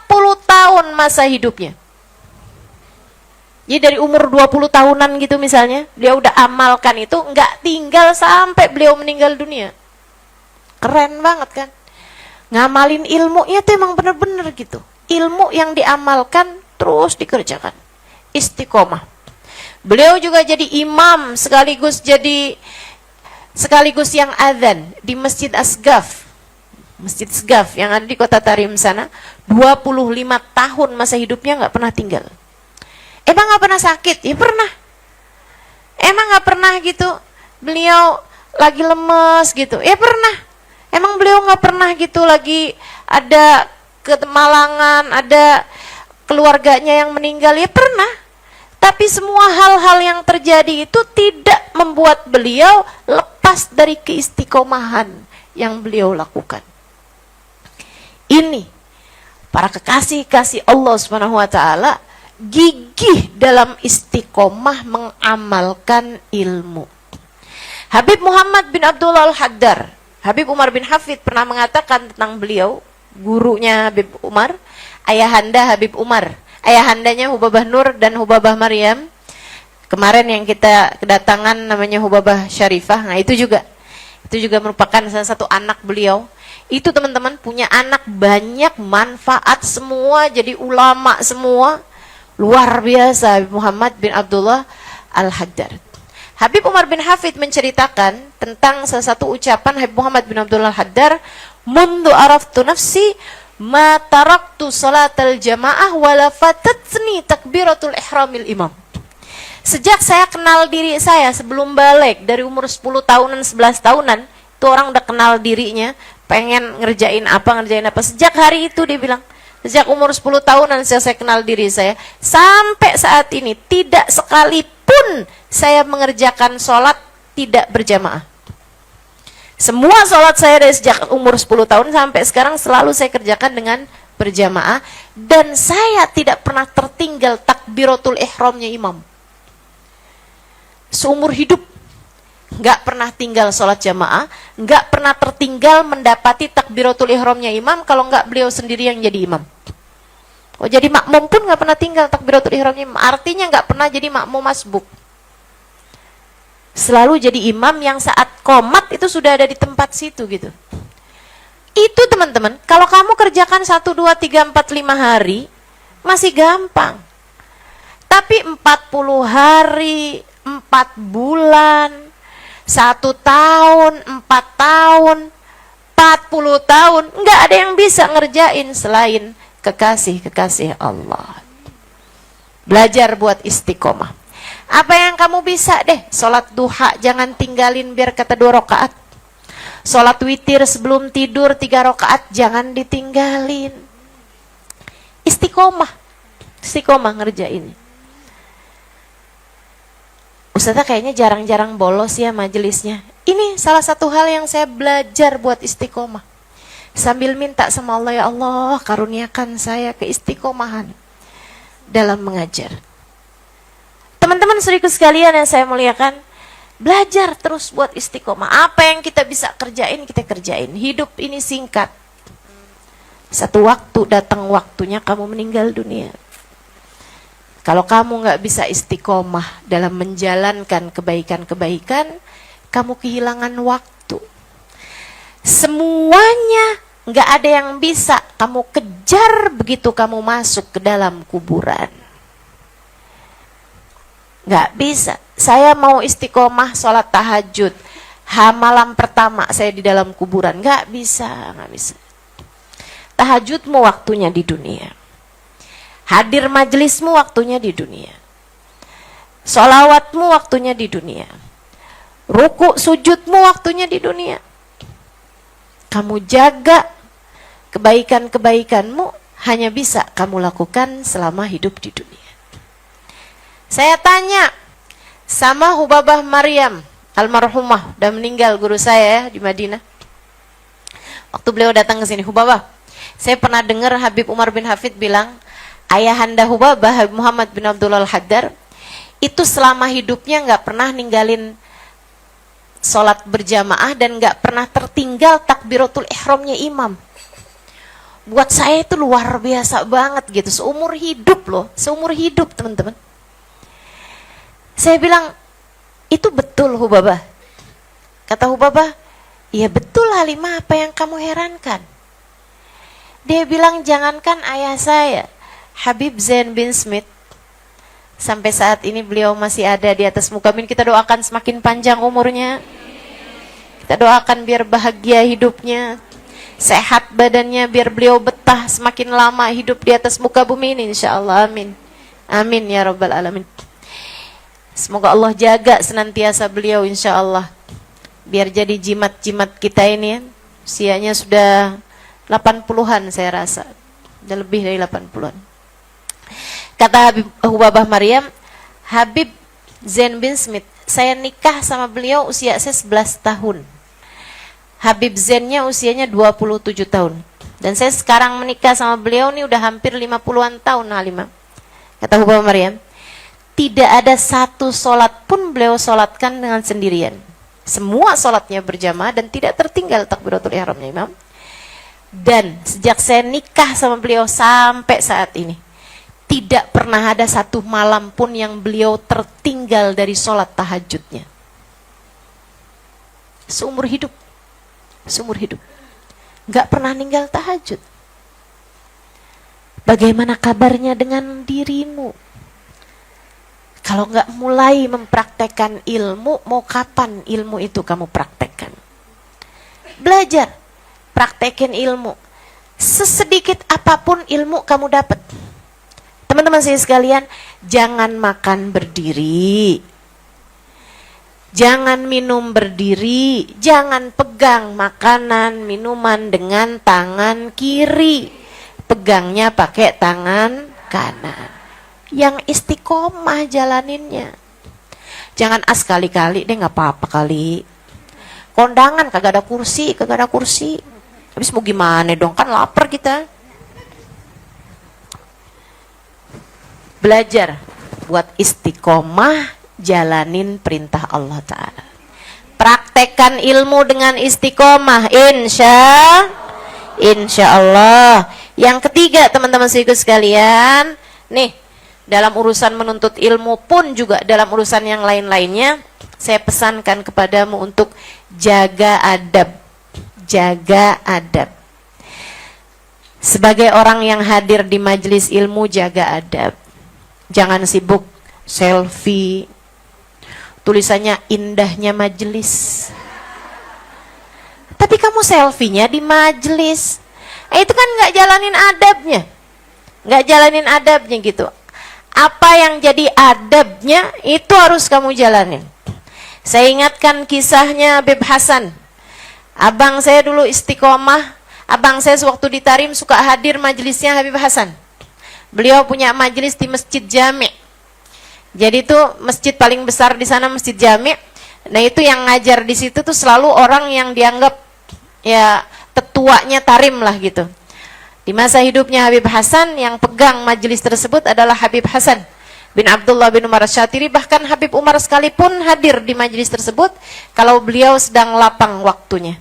40 tahun masa hidupnya. Jadi dari umur 20 tahunan gitu misalnya, dia udah amalkan itu, nggak tinggal sampai beliau meninggal dunia. Keren banget kan? Ngamalin ilmunya tuh emang bener-bener gitu. Ilmu yang diamalkan terus dikerjakan. Istiqomah. Beliau juga jadi imam sekaligus yang adzan di Masjid Asgaf. Masjid Asgaf yang ada di Kota Tarim sana. 25 tahun masa hidupnya nggak pernah tinggal. Emang nggak pernah sakit? Ya pernah. Emang nggak pernah gitu beliau lagi lemes gitu? Ya pernah. Emang beliau nggak pernah gitu lagi ada kemalangan, ada keluarganya yang meninggal? Ya pernah. Tapi semua hal-hal yang terjadi itu tidak membuat beliau lepas dari keistiqomahan yang beliau lakukan. Ini para kekasih-kasih Allah Subhanahu wa taala gigih dalam istiqomah mengamalkan ilmu. Habib Muhammad bin Abdullah Al-Haddar, Habib Umar bin Hafid pernah mengatakan tentang beliau, gurunya Habib Umar, ayahanda Habib Umar, ayahandanya Hubabah Nur dan Hubabah Maryam. Kemarin yang kita kedatangan namanya Hubabah Syarifah. Nah, itu juga merupakan salah satu anak beliau. Itu teman-teman punya anak banyak manfaat semua, jadi ulama semua. Luar biasa Habib Muhammad bin Abdullah Al-Haddar. Habib Umar bin Hafid menceritakan tentang salah satu ucapan Habib Muhammad bin Abdullah Al-Haddar, "Mundu araftu nafsi ma taraktu salatal jamaah wala fatatni takbiratul ihramil imam." Sejak saya kenal diri saya sebelum balik, dari umur 10 tahunan, 11 tahunan, itu orang udah kenal dirinya, pengen ngerjain apa. Sejak hari itu dia bilang, sejak umur 10 tahunan saya kenal diri saya, sampai saat ini tidak sekalipun saya mengerjakan sholat tidak berjamaah. Semua sholat saya dari sejak umur 10 tahun sampai sekarang selalu saya kerjakan dengan berjamaah, dan saya tidak pernah tertinggal takbiratul ihramnya imam. Seumur hidup nggak pernah tinggal sholat jamaah, nggak pernah tertinggal mendapati takbiratul ihramnya imam kalau nggak beliau sendiri yang jadi imam. Oh, jadi makmum pun nggak pernah tinggal takbiratul ihramnya imam. Artinya nggak pernah jadi makmum masbuk. Selalu jadi imam yang saat qomat itu sudah ada di tempat situ gitu. Itu teman-teman, kalau kamu kerjakan 1, 2, 3, 4, 5 hari masih gampang. Tapi 40 hari, 4 bulan, 1 tahun, 4 tahun, 40 tahun, nggak ada yang bisa ngerjain selain kekasih-kekasih Allah. Belajar buat istiqomah. Apa yang kamu bisa deh, sholat duha jangan tinggalin biar kata 2 rakaat. Sholat witir sebelum tidur 3 rakaat jangan ditinggalin. Istiqomah ngerjain. Ustazah kayaknya jarang-jarang bolos ya majelisnya. Ini salah satu hal yang saya belajar buat istiqomah. Sambil minta sama Allah, ya Allah karuniakan saya keistiqomahan dalam mengajar. Teman-teman saudaraku sekalian yang saya muliakan, belajar terus buat istiqomah. Apa yang kita bisa kerjain, kita kerjain. Hidup ini singkat. Satu waktu datang waktunya kamu meninggal dunia. Kalau kamu nggak bisa istiqomah dalam menjalankan kebaikan-kebaikan, kamu kehilangan waktu. Semuanya nggak ada yang bisa kamu kejar begitu kamu masuk ke dalam kuburan. Nggak bisa. Saya mau istiqomah sholat tahajud, malam pertama saya di dalam kuburan. Nggak bisa. Tahajudmu waktunya di dunia. Hadir majelismu waktunya di dunia. Sholawatmu waktunya di dunia. Ruku sujudmu waktunya di dunia. Kamu jaga kebaikan-kebaikanmu hanya bisa kamu lakukan selama hidup di dunia. Saya tanya sama Hubabah Maryam, almarhumah, udah meninggal guru saya di Madinah. Waktu beliau datang ke sini, Hubabah, saya pernah dengar Habib Umar bin Hafid bilang, ayahanda Hubabah, Habib Muhammad bin Abdullah Al-Haddar, itu selama hidupnya nggak pernah ninggalin sholat berjamaah dan nggak pernah tertinggal takbiratul ihramnya imam. Buat saya itu luar biasa banget gitu, seumur hidup loh, seumur hidup teman-teman. Saya bilang, itu betul Hubabah? Kata Hubabah, iya betul Halimah, apa yang kamu herankan? Dia bilang, jangankan ayah saya, Habib Zain bin Smith, sampai saat ini beliau masih ada di atas muka bumi. Kita doakan semakin panjang umurnya. Kita doakan biar bahagia hidupnya, sehat badannya, biar beliau betah semakin lama hidup di atas muka bumi ini, insya Allah, amin. Amin ya rabbal alamin. Semoga Allah jaga senantiasa beliau insya Allah. Biar jadi jimat-jimat kita ini. Usianya sudah 80-an saya rasa. Sudah lebih dari 80-an. Kata Habib Hubabah Maryam, Habib Zain bin Smith, saya nikah sama beliau usia saya 11 tahun. Habib Zainnya usianya 27 tahun. Dan saya sekarang menikah sama beliau nih udah hampir 50-an tahun, Halimah. Kata Hubabah Maryam, tidak ada satu sholat pun beliau sholatkan dengan sendirian. Semua sholatnya berjamaah dan tidak tertinggal takbiratul ihramnya Imam. Dan sejak saya nikah sama beliau sampai saat ini, tidak pernah ada satu malam pun yang beliau tertinggal dari sholat tahajudnya. Seumur hidup. Seumur hidup. Gak pernah ninggal tahajud. Bagaimana kabarnya dengan dirimu? Kalau nggak mulai mempraktekkan ilmu, mau kapan ilmu itu kamu praktekkan? Belajar, praktekin ilmu. Sesedikit apapun ilmu kamu dapat. Teman-teman saya sekalian, jangan makan berdiri. Jangan minum berdiri. Jangan pegang makanan, minuman dengan tangan kiri. Pegangnya pakai tangan kanan. Yang istiqomah jalaninnya. Jangan kali-kali deh, nggak apa-apa kali. Kondangan kagak ada kursi. Habis mau gimana dong, kan lapar kita. Belajar buat istiqomah jalanin perintah Allah Ta'ala. Praktekkan ilmu dengan istiqomah, insya Allah. Yang ketiga teman-teman sekalian, nih, dalam urusan menuntut ilmu pun juga dalam urusan yang lain-lainnya, saya pesankan kepadamu untuk jaga adab. Jaga adab. Sebagai orang yang hadir di majelis ilmu, jaga adab. Jangan sibuk selfie. Tulisannya indahnya majelis. Tapi kamu selfie-nya di majelis. Itu kan nggak jalanin adabnya. Nggak jalanin adabnya gitu. Apa yang jadi adabnya itu harus kamu jalanin. Saya ingatkan kisahnya Habib Hasan. Abang saya dulu istiqomah. Abang saya sewaktu di Tarim suka hadir majelisnya Habib Hasan. Beliau punya majelis di Masjid Jami'. Jadi itu masjid paling besar di sana, Masjid Jami'. Nah itu yang ngajar di situ tuh selalu orang yang dianggap ya tetuanya Tarim lah gitu. Di masa hidupnya Habib Hasan, yang pegang majelis tersebut adalah Habib Hasan bin Abdullah bin Umar Syatiri. Bahkan Habib Umar sekalipun hadir di majelis tersebut kalau beliau sedang lapang waktunya.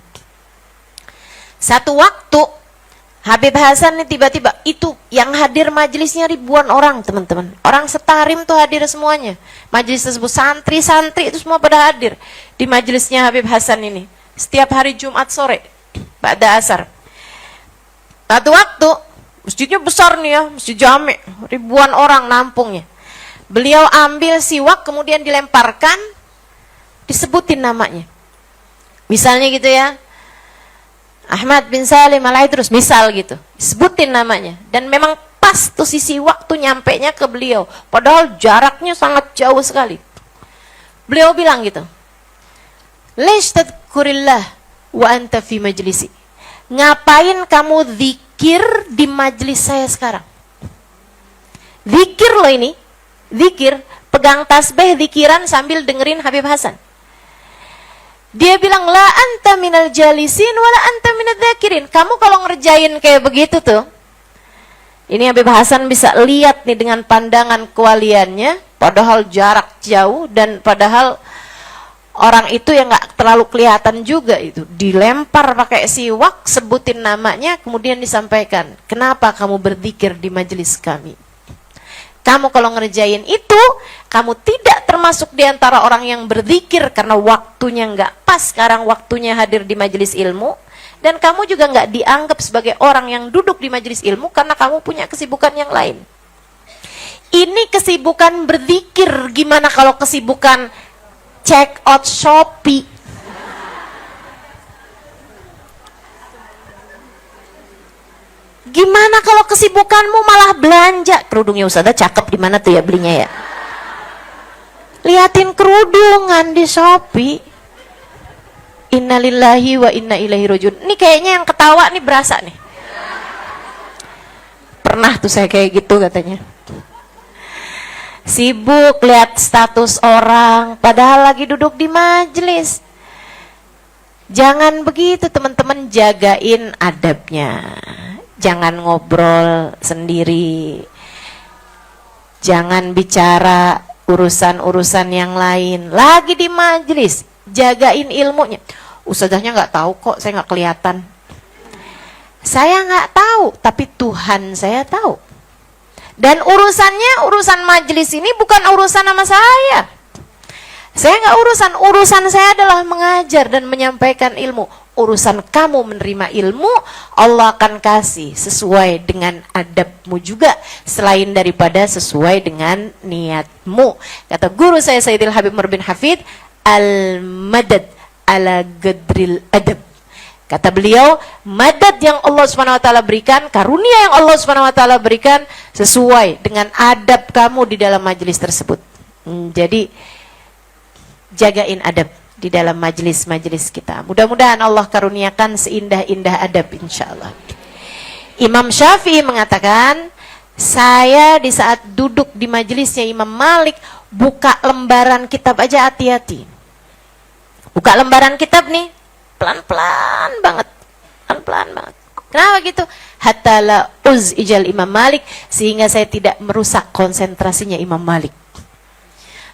Satu waktu Habib Hasan ini tiba-tiba, itu yang hadir majelisnya ribuan orang teman-teman. Orang setarim tuh hadir semuanya. Majelis tersebut santri-santri itu semua pada hadir di majelisnya Habib Hasan ini. Setiap hari Jumat sore, pada asar. Satu waktu, masjidnya besar nih ya, Masjid Jami', ribuan orang nampungnya. Beliau ambil siwak kemudian dilemparkan, disebutin namanya. Misalnya gitu ya, Ahmad bin Salim Al-Aidrus, misal gitu, sebutin namanya. Dan memang pas tuh sisi waktu nyampenya ke beliau, padahal jaraknya sangat jauh sekali. Beliau bilang gitu, "Leish tadkurillah wa anta fi majlisi." Ngapain kamu zikir di majelis saya sekarang? Zikir loh ini, zikir, pegang tasbih zikiran sambil dengerin Habib Hasan. Dia bilang, la anta minal jalisin wala anta minal dzakirin. Kamu kalau ngerjain kayak begitu tuh, ini Habib Hasan bisa lihat nih dengan pandangan kewaliannya, padahal jarak jauh dan padahal orang itu yang nggak terlalu kelihatan juga itu. Dilempar pakai siwak, sebutin namanya, kemudian disampaikan, kenapa kamu berzikir di majelis kami? Kamu kalau ngerjain itu, kamu tidak termasuk di antara orang yang berzikir karena waktunya nggak pas. Sekarang waktunya hadir di majelis ilmu. Dan kamu juga nggak dianggap sebagai orang yang duduk di majelis ilmu karena kamu punya kesibukan yang lain. Ini kesibukan berzikir. Gimana kalau kesibukan check out Shopee? Gimana kalau kesibukanmu malah belanja? Kerudungnya Ustazah cakep, di mana tuh ya belinya ya? Liatin kerudungan di Shopee. Innalillahi wa inna ilaihi rajiun. Ini kayaknya yang ketawa nih berasa nih. Pernah tuh saya kayak gitu katanya. Sibuk lihat status orang, padahal lagi duduk di majelis. Jangan begitu teman-teman, jagain adabnya. Jangan ngobrol sendiri. Jangan bicara urusan-urusan yang lain. Lagi di majelis, jagain ilmunya. Ustazahnya nggak tahu kok, saya nggak kelihatan. Saya nggak tahu, tapi Tuhan saya tahu. Dan urusan majelis ini bukan urusan sama saya. Saya nggak urusan saya adalah mengajar dan menyampaikan ilmu. Urusan kamu menerima ilmu, Allah akan kasih sesuai dengan adabmu juga, selain daripada sesuai dengan niatmu. Kata guru saya Sayyidil Habib Umar bin Hafid, al-madad ala gadril adab. Kata beliau, madad yang Allah SWT berikan, karunia yang Allah SWT berikan sesuai dengan adab kamu di dalam majelis tersebut. Jadi jagain adab di dalam majelis-majelis kita. Mudah-mudahan Allah karuniakan seindah-indah adab insyaallah. Imam Syafi'i mengatakan, saya di saat duduk di majelisnya Imam Malik, buka lembaran kitab aja hati-hati. Buka lembaran kitab nih, pelan-pelan banget. Pelan-pelan banget. Kenapa gitu? Hatta la uzijal Imam Malik, sehingga saya tidak merusak konsentrasinya Imam Malik.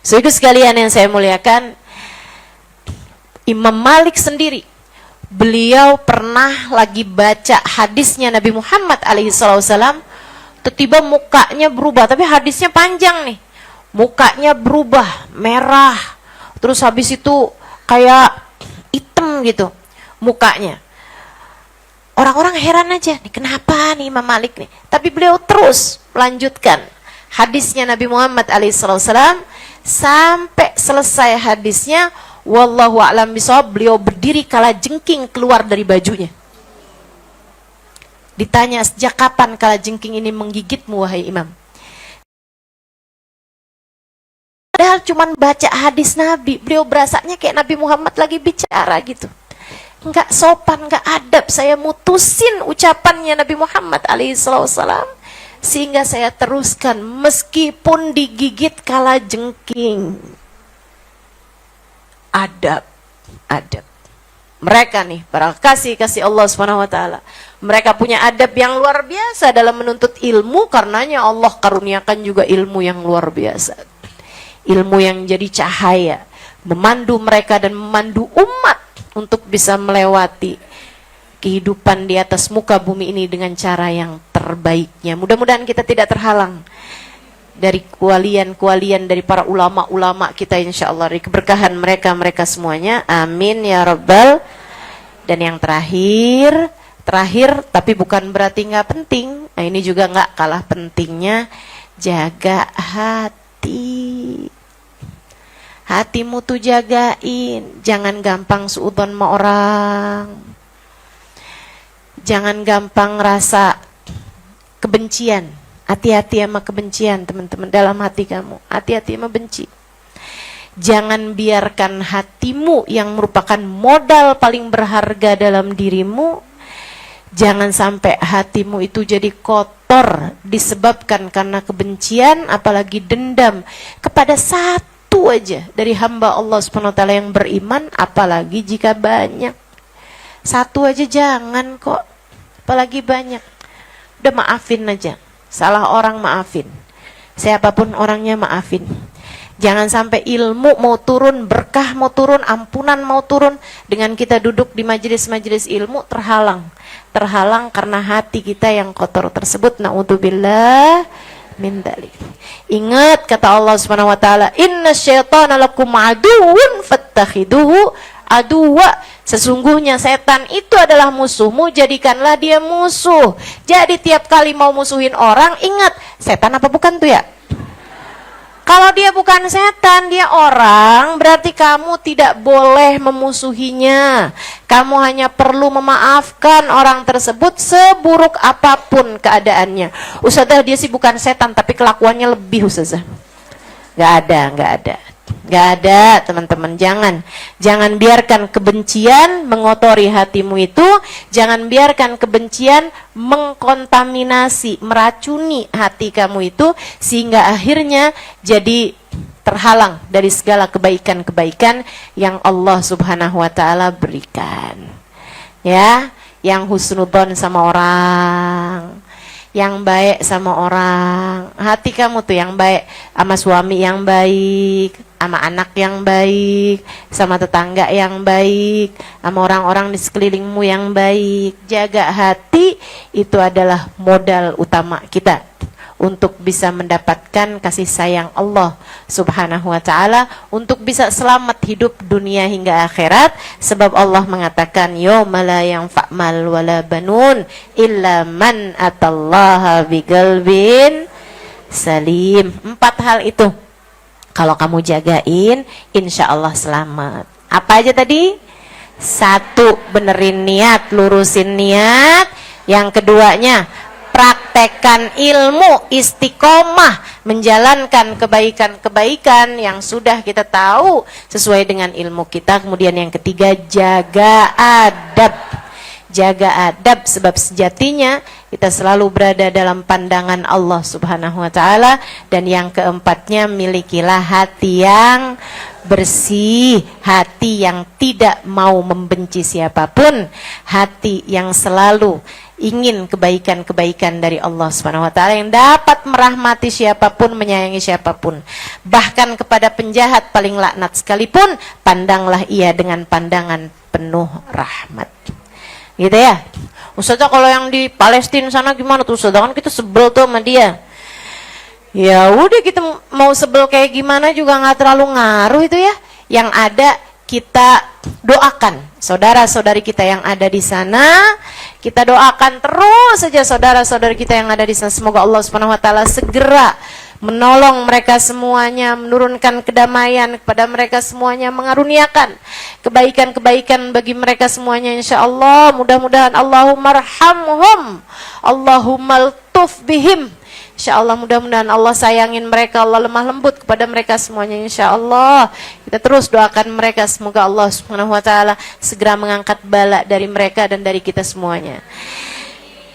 Saudara sekalian yang saya muliakan, Imam Malik sendiri, beliau pernah lagi baca hadisnya Nabi Muhammad alaihissalam, tiba-tiba mukanya berubah, tapi hadisnya panjang nih. Mukanya berubah, merah, terus habis itu kayak hitam gitu mukanya. Orang-orang heran aja, nih kenapa nih Imam Malik nih? Tapi beliau terus melanjutkan hadisnya Nabi Muhammad alaihissalam sampai selesai hadisnya. Wallahu a'lam bishawab, beliau berdiri kala jengking keluar dari bajunya. Ditanya, sejak kapan kala jengking ini menggigitmu wahai Imam? Padahal cuman baca hadis Nabi, beliau berasanya kayak Nabi Muhammad lagi bicara gitu. Enggak sopan, enggak adab. Saya mutusin ucapannya Nabi Muhammad alaihissalam, sehingga saya teruskan meskipun digigit kala jengking. Adab. Mereka nih, para kasih Allah SWT, mereka punya adab yang luar biasa dalam menuntut ilmu, karenanya Allah karuniakan juga ilmu yang luar biasa. Ilmu yang jadi cahaya, memandu mereka dan memandu umat untuk bisa melewati kehidupan di atas muka bumi ini dengan cara yang terbaiknya. Mudah-mudahan kita tidak terhalang dari kualian dari para ulama-ulama kita insyaallah, dari keberkahan mereka semuanya, amin ya rabbal. Dan yang terakhir tapi bukan berarti nggak penting, nah ini juga nggak kalah pentingnya, jaga hatimu tuh jagain, jangan gampang suudzon sama orang, jangan gampang rasa kebencian. Hati-hati sama kebencian teman-teman dalam hati kamu. Hati-hati sama benci. Jangan biarkan hatimu yang merupakan modal paling berharga dalam dirimu, jangan sampai hatimu itu jadi kotor disebabkan karena kebencian, apalagi dendam kepada satu aja dari hamba Allah SWT yang beriman, apalagi jika banyak. Satu aja jangan kok, apalagi banyak. Udah maafin aja. Salah orang maafin, siapapun orangnya maafin. Jangan sampai ilmu mau turun, berkah mau turun, ampunan mau turun, dengan kita duduk di majelis-majelis ilmu terhalang karena hati kita yang kotor tersebut. Na'udzubillah min dzalik. Ingat kata Allah Subhanahu wa taala, "Innasyaitonal lakum aduwwun fattakhiduhu aduwwa." Sesungguhnya setan itu adalah musuhmu, jadikanlah dia musuh. Jadi tiap kali mau musuhin orang, ingat, setan apa bukan tuh ya? Kalau dia bukan setan, dia orang, berarti berarti kamu tidak boleh memusuhinya. Kamu hanya perlu memaafkan orang tersebut seburuk apapun keadaannya. Ustazah, dia sih bukan setan tapi kelakuannya lebih, Ustazah. Gak ada teman-teman. Jangan biarkan kebencian mengotori hatimu itu. Jangan biarkan kebencian mengkontaminasi, meracuni hati kamu itu, sehingga akhirnya jadi terhalang dari segala kebaikan-kebaikan yang Allah Subhanahu wa taala berikan. Ya, yang husnudzon sama orang, yang baik sama orang. Hati kamu tuh yang baik, sama suami yang baik, sama anak yang baik, sama tetangga yang baik, sama orang-orang di sekelilingmu yang baik. Jaga hati, itu adalah modal utama kita untuk bisa mendapatkan kasih sayang Allah Subhanahu wa ta'ala, untuk bisa selamat hidup dunia hingga akhirat. Sebab Allah mengatakan, yauma la yanfa' mal wala banun illa man atallaha biqalbin salim. 4 hal itu kalau kamu jagain, insya Allah selamat. Apa aja tadi? 1, benerin niat, lurusin niat. Yang keduanya, praktekkan ilmu, istiqomah, menjalankan kebaikan-kebaikan yang sudah kita tahu sesuai dengan ilmu kita. Kemudian yang ketiga, jaga adab. Jaga adab, sebab sejatinya kita selalu berada dalam pandangan Allah Subhanahu wa ta'ala. Dan yang keempatnya, milikilah hati yang bersih, hati yang tidak mau membenci siapapun, hati yang selalu ingin kebaikan-kebaikan dari Allah Subhanahu wa ta'ala, yang dapat merahmati siapapun, menyayangi siapapun. Bahkan kepada penjahat paling laknat sekalipun, pandanglah ia dengan pandangan penuh rahmat. Gitu ya. Ustazah, kalau yang di Palestina sana gimana tuh Ustazah? Kan kita sebel tuh sama dia. Ya udah, kita mau sebel kayak gimana juga nggak terlalu ngaruh itu ya. Yang ada kita doakan saudara-saudari kita yang ada di sana. Kita doakan terus saja saudara-saudari kita yang ada di sana. Semoga Allah Subhanahu wa ta'ala segera menolong mereka semuanya, menurunkan kedamaian kepada mereka semuanya, mengaruniakan kebaikan-kebaikan bagi mereka semuanya, insya Allah. Mudah-mudahan Allahumma arhamhum, Allahumma altuf bihim, insya Allah. Mudah-mudahan Allah sayangin mereka, Allah lemah lembut kepada mereka semuanya, insya Allah. Kita terus doakan mereka, semoga Allah Subhanahu wa ta'ala segera mengangkat bala dari mereka dan dari kita semuanya.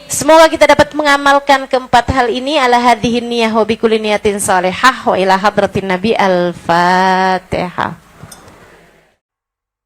Semoga kita dapat mengamalkan keempat hal ini. Ala hadhihi niyah wa bikulli niyatin salihah wa ila hadratin nabi. Al-Fatihah.